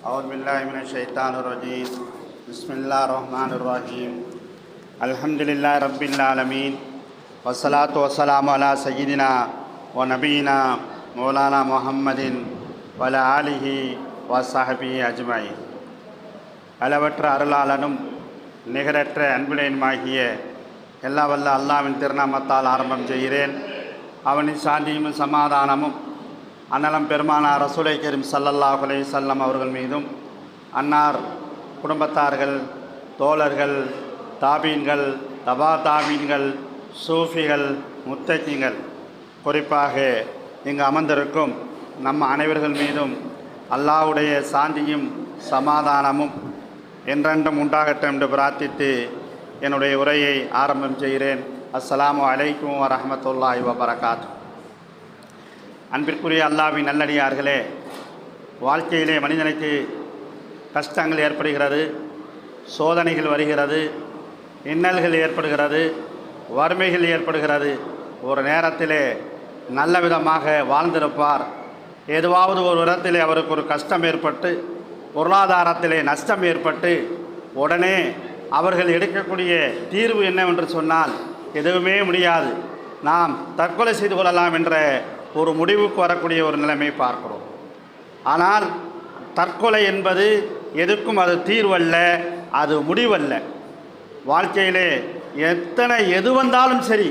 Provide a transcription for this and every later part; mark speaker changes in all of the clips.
Speaker 1: أعوذ بالله من الشيطان الرجيم بسم الله الرحمن الرحيم الحمد لله رب العالمين والصلاة والسلام على سيدنا ونبينا مولانا محمد وعلى آله وصحبه أجمعين. அளவற்ற அருளாளனும் நிகரற்ற அன்புடையனுமாகிய எல்லா வல்ல அல்லாஹ்வின் திருநாமத்தால் ஆரம்பம் செய்கிறேன். அவனின் சாந்தியும் சமாதானமும் அன்னலம் பெருமானார் ரசூலை கரீம் ஸல்லல்லாஹு அலைஹி வஸல்லம் அவர்கள் மீதும், அன்னார் குடும்பத்தார்கள், தோழர்கள், தாபீன்கள், தபா தாபீன்கள், சூஃபிகள், முத்தகிங்கள், குறிப்பாக இங்கு அமர்ந்திருக்கும் நம்ம அனைவர்கள் மீதும் அல்லாஹ்வுடைய சாந்தியும் சமாதானமும் என்றென்றும் உண்டாகட்டும் என்று பிரார்த்தித்து என்னுடைய உரையை ஆரம்பம் செய்கிறேன். அஸ்ஸலாமு அலைக்கும் வரஹ்மத்துல்லாஹி வபரகாத்துஹு. அன்பிற்குரிய அல்லாஹ்வின் நல்லடியார்களே, வாழ்க்கையிலே மனிதனுக்கு கஷ்டங்கள் ஏற்படுகிறது, சோதனைகள் வருகிறது, இன்னல்கள் ஏற்படுகிறது, வறுமைகள் ஏற்படுகிறது. ஒரு நேரத்திலே நல்ல விதமாக வாழ்ந்திருப்பார். எதுவாவது ஒரு இடத்திலே அவருக்கு ஒரு கஷ்டம் ஏற்பட்டு, பொருளாதாரத்திலே நஷ்டம் ஏற்பட்டு, உடனே அவர்கள் எடுக்கக்கூடிய தீர்வு என்னவென்று சொன்னால், எதுவுமே முடியாது, நாம் தற்கொலை செய்து கொள்ளலாம் என்ற ஒரு முடிவுக்கு வரக்கூடிய ஒரு நிலைமை பார்க்கிறோம். ஆனால் தற்கொலை என்பது எதுக்கும் அது தீர்வல்ல, அது முடிவல்ல. வாழ்க்கையிலே எது வந்தாலும் சரி,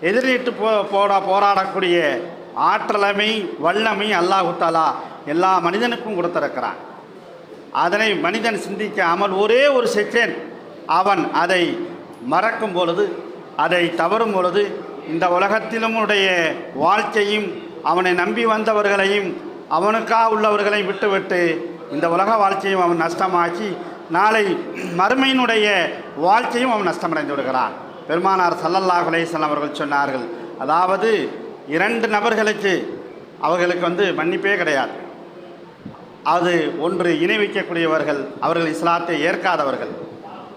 Speaker 1: எதிர்நீட்டு போராடக்கூடிய ஆற்றலமை வல்லமை அல்லாஹு தஆலா எல்லா மனிதனுக்கும் கொடுத்திருக்கிறான். அதனை மனிதன் சிந்திக்காமல் ஒரே ஒரு செகண்ட் அவன் அதை மறக்கும் பொழுது, அதை தவறும் பொழுது, இந்த உலகத்திலும் உடைய வாழ்க்கையும் அவனை நம்பி வந்தவர்களையும் அவனுக்காக உள்ளவர்களையும் விட்டுவிட்டு இந்த உலக வாழ்க்கையும் அவன் நஷ்டமாக்கி நாளை மறுமையினுடைய வாழ்க்கையும் அவன் நஷ்டமடைந்து விடுகிறான். பெருமானார் ஸல்லல்லாஹு அலைஹி வஸல்லம் அவர்கள் சொன்னார்கள், அதாவது இரண்டு நபர்களுக்கு அவர்களுக்கு மன்னிப்பே கிடையாது. அது ஒன்று இணை வைக்கக்கூடியவர்கள், அவர்கள் இஸ்லாத்தை ஏற்காதவர்கள்.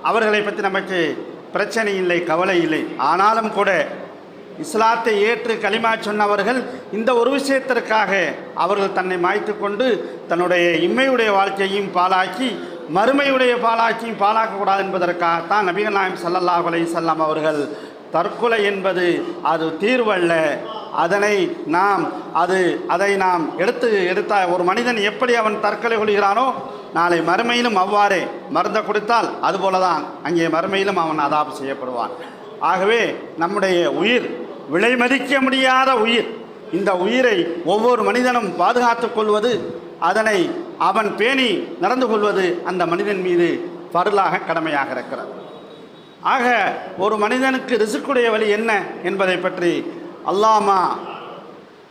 Speaker 1: அவர்களை பற்றி நமக்கு பிரச்சனை இல்லை, கவலை இல்லை. ஆனாலும் கூட இஸ்லாத்தை ஏற்று கலிமா சொன்னவர்கள் இந்த ஒரு விஷயத்திற்காக அவர்கள் தன்னை மாய்த்து கொண்டு தன்னுடைய இம்மையுடைய வாழ்க்கையும் பாழாக்கி மறுமையுடைய வாழ்க்கையும் பாழாக்கக்கூடாது என்பதற்காகத்தான் நபிகள் நாயகம் ஸல்லல்லாஹு அலைஹி வஸல்லம் அவர்கள் தற்கொலை என்பது அது தீர்வல்ல, அதை நாம் எடுத்த ஒரு மனிதன் எப்படி அவன் தற்கொலை கொள்கிறானோ நாளை மறுமையிலும் அவ்வாறே மருந்தை கொடுத்தால் அதுபோலதான் அங்கே மறுமையிலும் அவன் அதாபு செய்யப்படுவான். ஆகவே நம்முடைய உயிர் விலை மதிக்க முடியாத உயிர். இந்த உயிரை ஒவ்வொரு மனிதனும் பாதுகாத்து கொள்வது, அதனை அவன் பேணி நடந்து கொள்வது அந்த மனிதன் மீது பருளாக கடமையாக இருக்கிறது. ஆக ஒரு மனிதனுக்கு ரிஸ்க்குடைய வழி என்ன என்பதை பற்றி அல்லாமா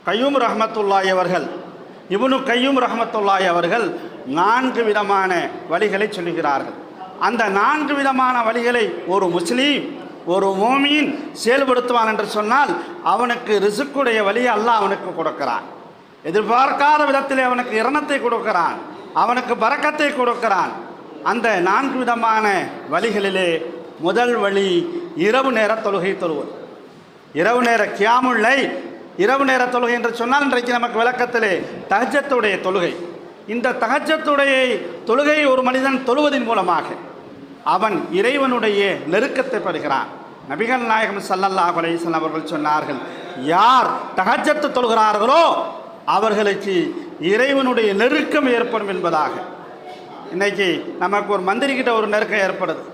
Speaker 1: கய்யூம் ரஹ்மத்துல்லாஹி அவர்கள், இப்னு கய்யூம் ரஹ்மத்துல்லாஹி அவர்கள் 4 விதமான வழிகளை சொல்லுகிறார்கள். அந்த 4 விதமான வழிகளை ஒரு முஸ்லீம், ஒரு மோமீன் செயல்படுத்துவான் என்று சொன்னால் அவனுக்கு ரிஸ்க்குடைய வழியை அல்லாஹ் அவனுக்கு கொடுக்கிறான். எதிர்பார்க்காத விதத்தில் அவனுக்கு இரணத்தை கொடுக்கிறான், அவனுக்கு பரக்கத்தை கொடுக்கிறான். அந்த 4 விதமான வழிகளிலே முதல் வழி இரவு நேர தொழுகை தொழுவது. இரவு நேர கியாமுல் லைல், இரவு நேர தொழுகை என்று சொன்னால் இன்றைக்கு நமக்கு விளக்கத்திலே தஹஜ்ஜத்துடைய தொழுகை. இந்த தஹஜ்ஜத்துடைய தொழுகை ஒரு மனிதன் தொழுவதன் மூலமாக அவன் இறைவனுடைய நெருக்கத்தை பெறுகிறான். நபிகள் நாயகம் ஸல்லல்லாஹு அலைஹி வஸல்லம் அவர்கள் சொன்னார்கள், யார் தஹஜ்ஜத் தொழுகிறார்களோ அவர்களுக்கு இறைவனுடைய நெருக்கம் ஏற்படும் என்பதாக. இன்னைக்கு நமக்கு ஒரு மந்திரி கிட்ட ஒரு நெருக்கம் ஏற்படுது,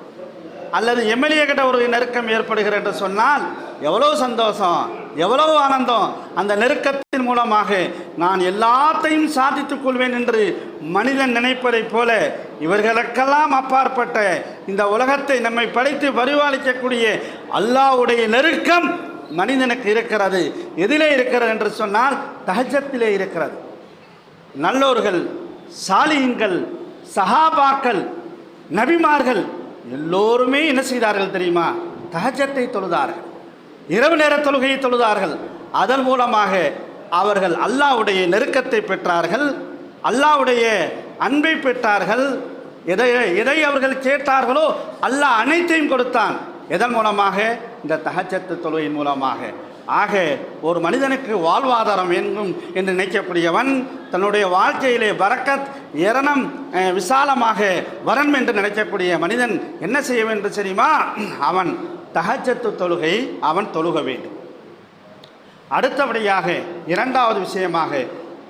Speaker 1: அல்லது எம்எல்ஏ கிட்ட ஒரு நெருக்கம் ஏற்படுகிறது என்று சொன்னால் எவ்வளவு சந்தோஷம், எவ்வளவு ஆனந்தம். அந்த நெருக்கத்தின் மூலமாக நான் எல்லாத்தையும் சாதித்துக் கொள்வேன் என்று மனிதன் நினைப்பதைப் போல இவர்களுக்கெல்லாம் அப்பாற்பட்ட இந்த உலகத்தை நம்மை படைத்து பரிபாலிக்கக்கூடிய அல்லாஹ்வுடைய நெருக்கம் மனிதனுக்கு இருக்கிறது. எதிலே இருக்கிறது என்று சொன்னால் தஹஜ்ஜத்திலே இருக்கிறது. நல்லோர்கள், சாலிஹீன்கள், சஹாபாக்கள், நபிமார்கள் எல்லோருமே என்ன செய்தார்கள் தெரியுமா? தஹஜ்ஜத்தை தொழுதார்கள், இரவு நேர தொழுகையை தொழுதார்கள். அதன் மூலமாக அவர்கள் அல்லாஹ்வுடைய நெருக்கத்தை பெற்றார்கள், அல்லாஹ்வுடைய அன்பை பெற்றார்கள். எதை அவர்கள் கேட்டார்களோ அல்லாஹ் அனைத்தையும் கொடுத்தான். எதன் மூலமாக? இந்த தஹஜ்ஜத் தொழுகையின் மூலமாக. ஆக ஒரு மனிதனுக்கு வாழ்வாதாரம் வேண்டும் என்று நினைக்கக்கூடியவன், தன்னுடைய வாழ்க்கையிலே பரக்கத் ஏரணம் விசாலமாக வரணும் என்று நினைக்கக்கூடிய மனிதன் என்ன செய்ய வேண்டும் தெரியுமா? அவன் தஹஜ்ஜத் தொழுகை அவன் தொழுக வேண்டும். அடுத்தபடியாக இரண்டாவது விஷயமாக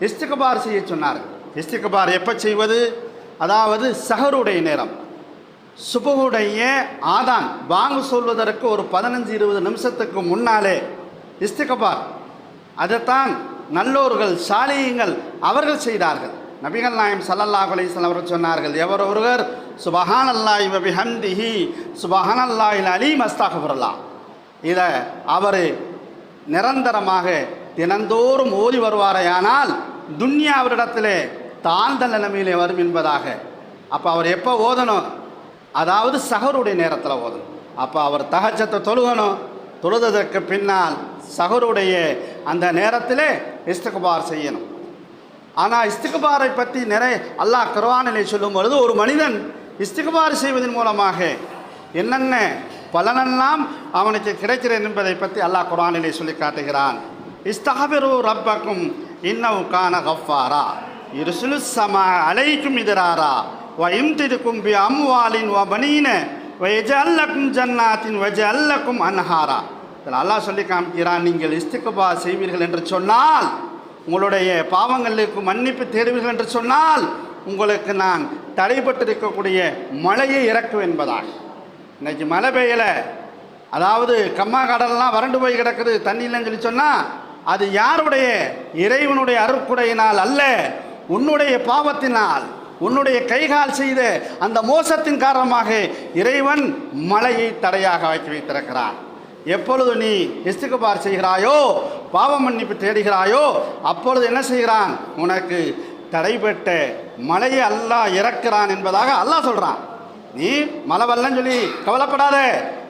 Speaker 1: இஸ்திக்பார் செய்ய சொன்னார்கள். இஸ்திக்பார் எப்போ செய்வது? அதாவது சஹருடைய நேரம், சுபஹுடைய ஆதான் வாங்கு சொல்வதற்கு ஒரு 15-20 நிமிஷத்துக்கு முன்னாலே இஸ்திக்பார். அதைத்தான் நல்லோர்கள் சாலிஹீன்கள் அவர்கள் செய்தார்கள். நபிகள் நாயகம் ஸல்லல்லாஹு அலைஹி வஸல்லம் அவர்கள் சொன்னார்கள், எவர் ஒருவர் சுபஹானல்லாஹி வ பிஹம்திஹி சுபஹானல்லாஹில் அலீம் அஸ்தக்ஃபிருல்லாஹ் இதை அவர் நிரந்தரமாக தினந்தோறும் ஓதி வருவாரையானால் துன்யா அவரிடத்திலே தாழ்ந்த நிலைமையிலே வரும் என்பதாக. அப்போ அவர் எப்போ ஓதணும்? அதாவது சஹருடைய நேரத்தில் ஓதணும். அப்போ அவர் தஹஜ்ஜத்தை தொழுகணும். தொழுததற்கு பின்னால் சஹருடைய அந்த நேரத்திலே இஸ்திக்பார் செய்யணும். ஆனால் இஸ்திக்பாரை பற்றி நிறைய அல்லாஹ் குர்ஆனிலே சொல்லும் பொழுது, ஒரு மனிதன் இஸ்திக்பார் செய்வதன் மூலமாக என்னென்ன பலனெல்லாம் அவனுக்கு கிடைக்கிறது என்பதை பற்றி அல்லாஹ் குர்ஆனிலே சொல்லி காட்டுகிறான். இஸ்தக்பிரு ரப்பக்கும் இன்னஹு கான கஃபாரா யுர்சிலு ஸமா அலைக்கும் மிதராரா வ யும்திதுக்கும் பி அம்வாலின் வ பனீன வ யஜஅல் லக்கும் ஜன்னாத்தின் வ யஜஅல் லக்கும் அன்ஹாரா. அல்லாஹ் சொல்லி காமிக்கிறான், நீங்கள் இஸ்திக்பார் செய்வீர்கள் என்று சொன்னால், உங்களுடைய பாவங்களுக்கு மன்னிப்பு தேடுவீர்கள் என்று சொன்னால், உங்களுக்கு நான் தடைபட்டிருக்கக்கூடிய மழையை இறக்கும் என்பதாக. இன்னைக்கு மழை பெய்யலை, அதாவது கம்மா கடல்லாம் வறண்டு போய் கிடக்குது, தண்ணி இல்லைன்னு சொல்லி சொன்னால், அது யாருடைய? இறைவனுடைய அருட்கொடையினால் அல்ல, உன்னுடைய பாவத்தினால், உன்னுடைய கைகால் செய்த அந்த மோசத்தின் காரணமாக இறைவன் மழையை தடையாக ஆக்கி வைத்திருக்கிறான். எப்பொழுது நீ இஸ்திக்பார் செய்கிறாயோ, பாவ மன்னிப்பு தேடுகிறாயோ, அப்பொழுது என்ன செய்கிறான்? உனக்கு தடைபட்ட மழையை அல்லாஹ் இறக்கிறான் என்பதாக அல்லாஹ் சொல்கிறான். நீ மழை வரலன்னு சொல்லி கவலைப்படாத,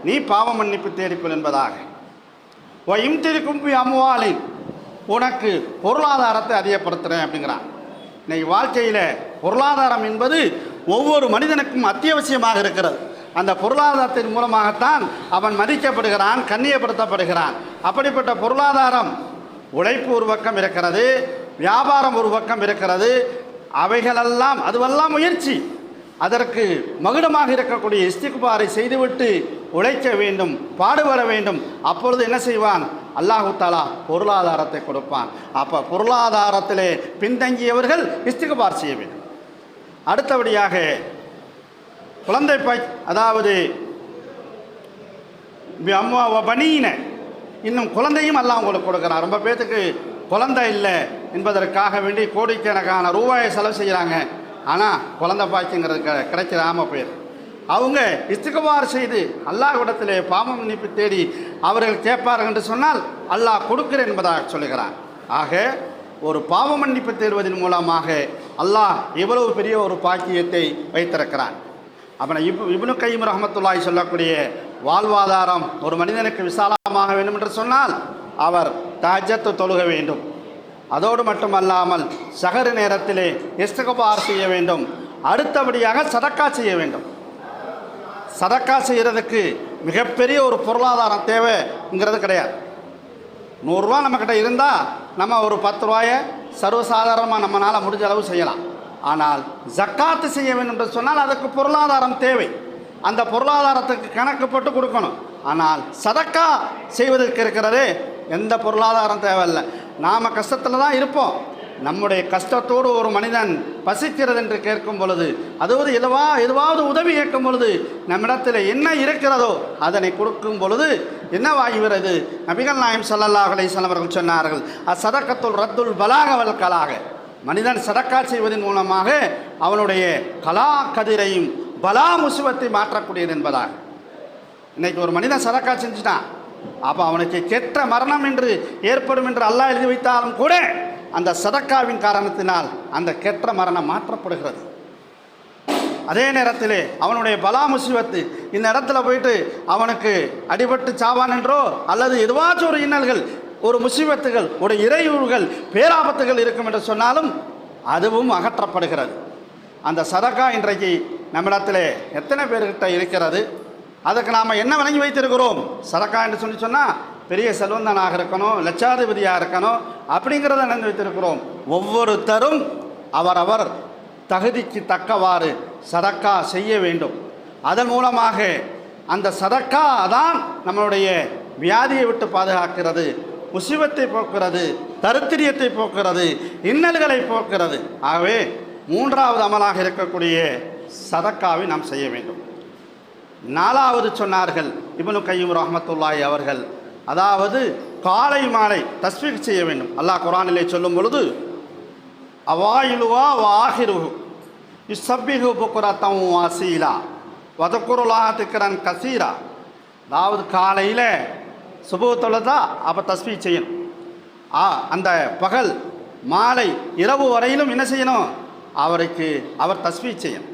Speaker 1: நீ பாவ மன்னிப்பு தேடிக்கொள் என்பதாக. இம்திருக்கும் அம்வாலின், உனக்கு பொருளாதாரத்தை அதிகப்படுத்துகிறேன் அப்படிங்கிறான். இன்னைக்கு வாழ்க்கையில் பொருளாதாரம் என்பது ஒவ்வொரு மனிதனுக்கும் அத்தியாவசியமாக இருக்கிறது. அந்த பொருளாதாரத்தின் மூலமாகத்தான் அவன் மதிக்கப்படுகிறான், கண்ணியப்படுத்தப்படுகிறான். அப்படிப்பட்ட பொருளாதாரம் உழைப்பு ஒரு பக்கம் இருக்கிறது, வியாபாரம் ஒரு பக்கம் இருக்கிறது. அவைகளெல்லாம் அதுவெல்லாம் முயற்சி. அதற்கு மகுடமாக இருக்கக்கூடிய இஸ்திக்பாரை செய்துவிட்டு உழைக்க வேண்டும், பாடுபட வேண்டும். அப்பொழுது என்ன செய்வான்? அல்லாஹு தஆலா பொருளாதாரத்தை கொடுப்பான். அப்போ பொருளாதாரத்திலே பின்தங்கியவர்கள் இஸ்திக்பார் செய்ய வேண்டும். அடுத்தபடியாக குழந்தை அதாவது அம்மா பனீன, இன்னும் குழந்தையும் அல்லாஹ் உங்களுக்கு கொடுக்குறான். ரொம்ப பேத்துக்கு குழந்தை இல்லை என்பதற்காக வேண்டி கோடிக்கணக்கான ரூபாயை செலவு செய்கிறாங்க. ஆனால் குழந்தை பாய்ச்சுங்கிறது கிடைக்கிறாம போயிரு. அவங்க இஸ்திக்பார் செய்து அல்லாஹ்விடத்திலே பாவ மன்னிப்பு தேடி அவர்கள் கேட்பார்கள் என்று சொன்னால் அல்லாஹ் கொடுக்கிற என்பதாக சொல்லுகிறான். ஆக ஒரு பாவ மன்னிப்பு தேடுவதன் மூலமாக அல்லாஹ் இவ்வளவு பெரிய ஒரு பாக்கியத்தை வைத்திருக்கிறான். அப்புறம் இப்னு கையிம் ரஹ்மத்துல்லாஹி சொல்லக்கூடிய வாழ்வாதாரம் ஒரு மனிதனுக்கு விசாலமாக வேண்டும் என்று சொன்னால் அவர் தஹஜ்ஜத் தொழுக வேண்டும். அதோடு மட்டுமல்லாமல் சஹர் நேரத்திலே இஸ்திக்பார் செய்ய வேண்டும். அடுத்தபடியாக சதக்கா செய்ய வேண்டும். சதக்கா செய்கிறதுக்கு மிகப்பெரிய ஒரு பொருளாதாரம் தேவைங்கிறது கிடையாது. 100 ரூபா நம்மக்கிட்ட இருந்தால் நம்ம ஒரு 10 ரூபாயை சர்வசாதாரணமாக நம்மளால் முடிஞ்ச அளவு செய்யலாம். ஆனால் ஜக்காத்து செய்ய வேண்டும் என்று சொன்னால் அதுக்கு பொருளாதாரம் தேவை. அந்த பொருளாதாரத்துக்கு கணக்கு போட்டு கொடுக்கணும். ஆனால் சதக்கா செய்வதற்கு இருக்கிறதே எந்த பொருளாதாரம் தேவையில்லை. நாம் கஷ்டத்தில் தான் இருப்போம். நம்முடைய கஷ்டத்தோடு ஒரு மனிதன் பசிக்கிறது என்று கேட்கும் பொழுது, அதாவது எதுவாவது உதவி கேட்கும் பொழுது நம்மிடத்தில் என்ன இருக்கிறதோ அதனை கொடுக்கும் பொழுது என்னவாகிறது? நபிகள் நாயகம் ஸல்லல்லாஹு அலைஹி வஸல்லம் அவர்கள் சொன்னார்கள், அஸ்ஸதகத்துல் ரத்துல் பலாகவல் கலாக. மனிதன் சதக்கா செய்வதன் மூலமாக அவனுடைய கலா கதிரையும் பலா முசிபத்தை மாற்றக்கூடியது என்பதாக. இன்னைக்கு ஒரு மனிதன் சதக்கா செஞ்சுட்டான், அப்போ அவனுக்கு கெட்ட மரணம் என்று ஏற்படும் என்று அல்லாஹ் எழுதி வைத்தாலும் கூட அந்த சதக்காவின் காரணத்தினால் அந்த கெட்ட மரணம் மாற்றப்படுகிறது. அதே நேரத்தில் அவனுடைய பலா முசிபத்து இந்த இடத்துல போயிட்டு அவனுக்கு அடிபட்டு சாவான் என்றோ அல்லது எதுவாச்சும் ஒரு இன்னல்கள், ஒரு முசிபத்துகள், ஒரு இறையூறுகள், பேராபத்துகள் இருக்கும் என்று சொன்னாலும் அதுவும் அகற்றப்படுகிறது. அந்த சதக்கா இன்றைக்கு நம்மிடத்தில் எத்தனை பேர்கிட்ட இருக்கிறது? அதுக்கு நாம் என்ன வழங்கி வைத்திருக்கிறோம்? சதக்கா என்று சொன்னால் பெரிய செல்வந்தனாக இருக்கணும், லட்சாதிபதியாக இருக்கணும் அப்படிங்கிறத நினைந்து வைத்திருக்கிறோம். ஒவ்வொருத்தரும் அவரவர் தகுதிக்கு தக்கவாறு சதக்கா செய்ய வேண்டும். அதன் மூலமாக அந்த சதக்கா தான் நம்மளுடைய வியாதியை விட்டு பாதுகாக்கிறது, முசிபத்தை போக்குறது, தரித்திரியத்தை போக்குறது, இன்னல்களை போக்குறது. ஆகவே மூன்றாவது அமலாக இருக்கக்கூடிய சதக்காவை நாம் செய்ய வேண்டும். நாலாவது சொன்னார்கள் இப்னு கையும் ரஹ்மத்துல்லாஹி அவர்கள், அதாவது காலை மாலை தஸ்பீஹ் செய்ய வேண்டும். அல்லாஹ் குர்ஆனிலே சொல்லும் பொழுது அவாயிலுவா வாஹிருஹு யுஸப்பிஹு புக்ரத்தன் வஸீலா வதக்குருல்லாஹ திக்ரன் கஸீரா. அதாவது காலையில் சுபஹ் தொழுதா அப்போ தஸ்பீஹ் செய்யணும். அந்த பகல் மாலை இரவு வரையிலும் என்ன செய்யணும்? அவர் தஸ்பீஹ் செய்யணும்.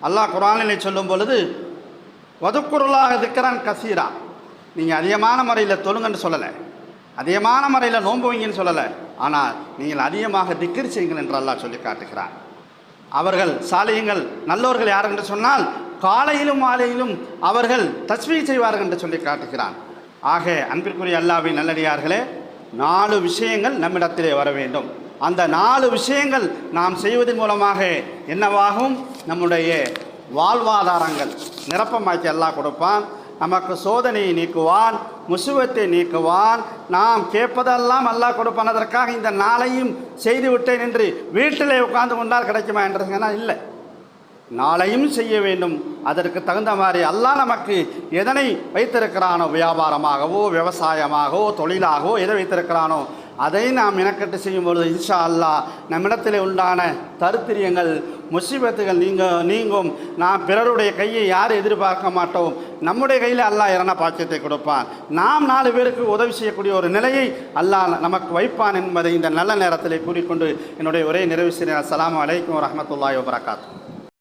Speaker 1: அல்லாஹ் குர்ஆனிலே சொல்லும் பொழுது வதக்குருல்லாஹ திக்ரன் கஸீரா, நீங்கள் அதிகமான முறையில் தொழுங்கன்னு சொல்லலை, அதிகமான முறையில் நோன்பு வைங்கன்னு சொல்லலை, ஆனால் நீங்கள் அதிகமாக திக்ர் செய்யுங்கள் என்று அல்லாஹ் சொல்லி காட்டுகிறார். அவர்கள் சாலிஹீன்கள் நல்லோர்கள் யார் என்று சொன்னால் காலையிலும் மாலையிலும் அவர்கள் தஸ்பீஹ் செய்வார்கள் என்று சொல்லி காட்டுகிறான். ஆக அன்பிற்குரிய அல்லாஹ்வின் நல்லடியார்களே, 4 விஷயங்கள் நம்மிடத்திலே வர வேண்டும். அந்த 4 விஷயங்கள் நாம் செய்வதன் மூலமாக என்னவாகும்? நம்முடைய வாழ்வாதாரங்கள் நிரப்பமாக்கி அல்லாஹ் கொடுப்பான். நமக்கு சோதனையை நீக்குவான், முசிபத்தை நீக்குவான். நாம் கேட்பதெல்லாம் அல்லாஹ் கொடுப்பான். அதற்காக இந்த நாளையும் செய்து விட்டேன் என்று வீட்டிலே உட்கார்ந்து கொண்டால் கிடைக்குமா என்றதுங்கன்னா இல்லை, நாளையும் செய்ய வேண்டும். அதற்கு தகுந்த மாதிரி அல்லாஹ் நமக்கு எதனை வைத்திருக்கிறானோ, வியாபாரமாகவோ விவசாயமாகவோ தொழிலாகவோ எதை வைத்திருக்கிறானோ அதை நாம் இனக்கட்டு செய்யும் பொழுது இன்ஷா அல்லாஹ் நம்மிடத்தில் உண்டான தரித்திரியங்கள் முசிபத்துகள் நீங்கும். நாம் பிறருடைய கையை யாரும் எதிர்பார்க்க மாட்டோம். நம்முடைய கையில் அல்லாஹ் இறன பாக்கியத்தை கொடுப்பான். நாம் 4 பேருக்கு உதவி செய்யக்கூடிய ஒரு நிலையை அல்லாஹ் நமக்கு வைப்பான் என்பதை இந்த நல்ல நேரத்தில் கூறிக்கொண்டு என்னுடைய உரையை நிறைவு செய்கிறேன். அஸ்ஸலாமு அலைக்கும் வரஹ்மத்துல்லாஹி வபரகாத்துஹு.